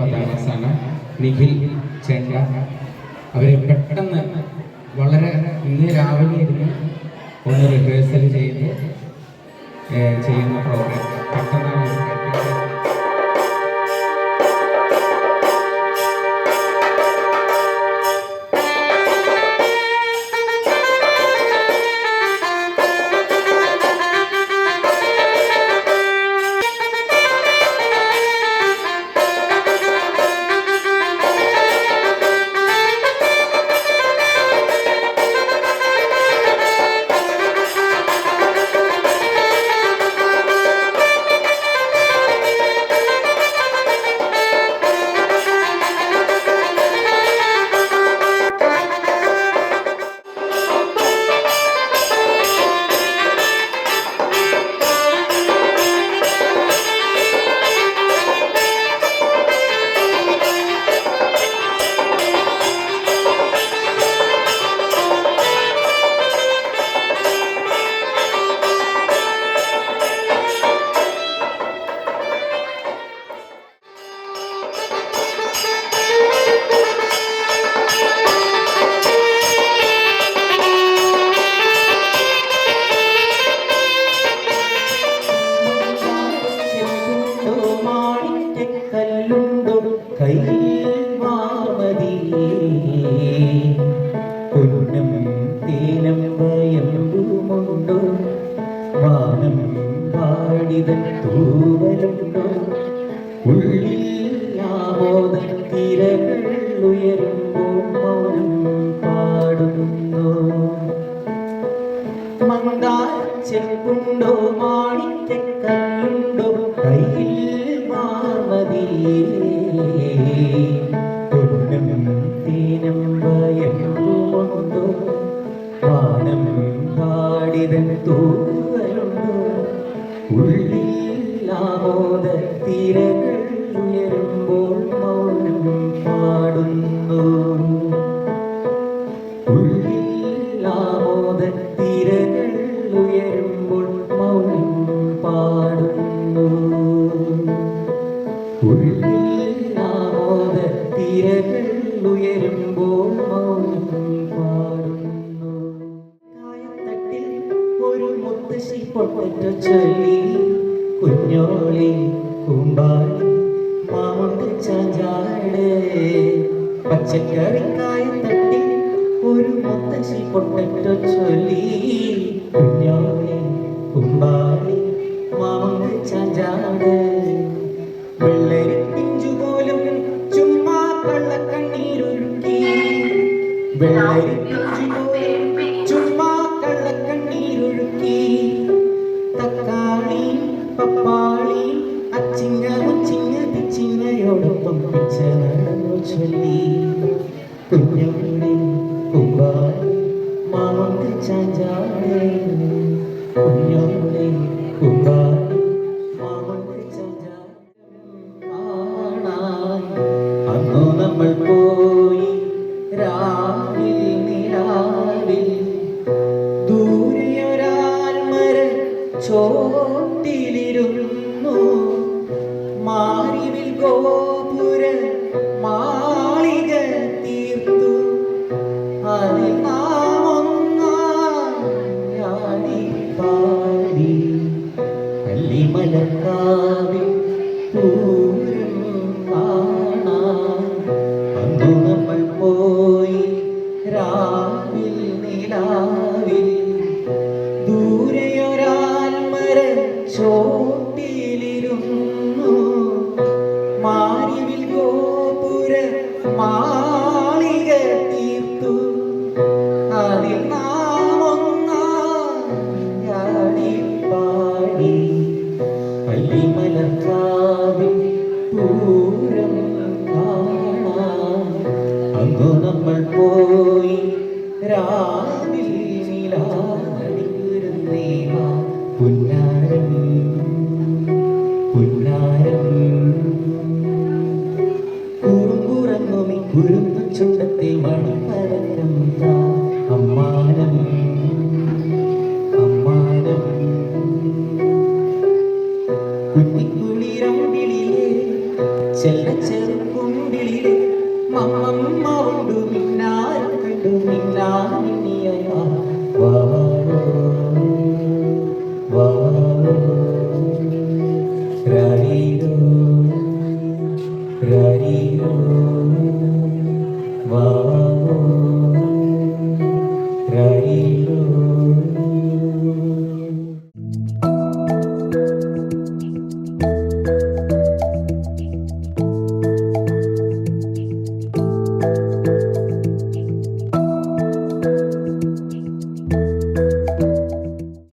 10ാം ക്ലാസ്സാണ്. നിഖിൽ ചെണ്ട. അവരെ പെട്ടെന്ന് വളരെ ഇന്ന് രാവിലെ ഇരുന്ന് ഒന്ന് റിഹേഴ്സൽ ചെയ്ത് ചെയ്യുന്ന പ്രോഗ്രാം പെട്ടെന്നാണ് പൊന്നും തേനം വയമ്പുമുണ്ടോ വാനം പാടിതൻ തൂവലുണ്ടോ ഉള്ളിൽ ആമോദൻ തിരകൾ ഉയരുമ്പോൾ മൗനം പാടുന്നു മന്ദാരച്ചെപ്പുണ്ടോ മാണിക്കല്ലുണ്ടോ കയ്യിൽ മാമതിയേ പൊന്നും തേനം വയമ്പുമുണ്ടോ വാനം പാടിതൻ തൂവലുണ്ടോ ഉള്ളിൽ ആമോദ തിരകൾ ഉയരുമ്പോൾ മൗനം പാടുന്നു ഉള്ളിൽ ആമോദ തിരകൾ ഉയരുമ്പോൾ മൗനം പാടുന്നു ഉള്ളിൽ ആമോദ തിരകൾ ഉയരുമ്പോൾ മൗനം പാടുന്നു. കായത്തട്ടിൽ ഒരു മുത്തശ്ശി പൊട്ടറ്റ ചൊല്ലി കുഞ്ഞോളി കൂമ്പാളി മാമുണ്ട് ചാഞ്ചാട് പച്ചക്കറി കായത്തട്ടിൽ ഒരു മുത്തശ്ശി പൊട്ടറ്റ ചൊല്ലി കുഞ്ഞോളി കൂമ്പാളി മാമുണ്ട് ചാഞ്ചാട് വെള്ളരി പിഞ്ചു പോലും ചുമ്മാ കള്ളക്കണ്ണീരൊഴുക്കി വെള്ളരി പിഞ്ചു പോലും ചുമ്മാ കള്ളക്കണ്ണീരൊഴുക്കി തക്കാളി പപ്പാളി അച്ചിങ്ങ മുച്ചിങ്ങ പിച്ചിങ്ങയോടൊപ്പം പിച്ച നടന്നു ചൊല്ലി കുഞ്ഞുള്ളി കുമ്പാളി മാമുണ്ട് ചാഞ്ചാട് കുഞ്ഞുള്ളി കുമ്പാളി മാമുണ്ട് ചാഞ്ചാട് അന്നു നമ്മൾ പോയി രാവിൽ നിലാവിൽ ദൂരെയൊരാൽമര ചോട്ടിലിരുന്നു മാറിവിൽ ഗോപുര മാളിക തീർത്തു അതിൽ നാം ഒന്നാടി പാടി പള്ളിമലക്കാവിൽ പൂരം കാണാൻ അന്നു നമ്മൾ പോയി രാവിൽ നിലാവിൽ ദൂരെയൊരാൽമര ചോട്ടിലിരുന്നു മാറിവിൽ ഗോപുര മാളിക തീർത്തു അതിൽ നാം ഒന്നാടി പാടി പള്ളിമലക്കാവിൽ പൂരം കാണാൻ അന്നു നമ്മൾ പോയി രാവിൽ നിലാടിയിരുന്നേ പുന്നാരം പുന്നാരം കുറുമ്പുറങ്ങുമി കുരുന്നു ചുണ്ടത്തെ മണിപ്പരക്കം താ അമ്മാനം അമ്മാനം കുഞ്ഞിക്കുളിരം വിളിയേ ചെല്ല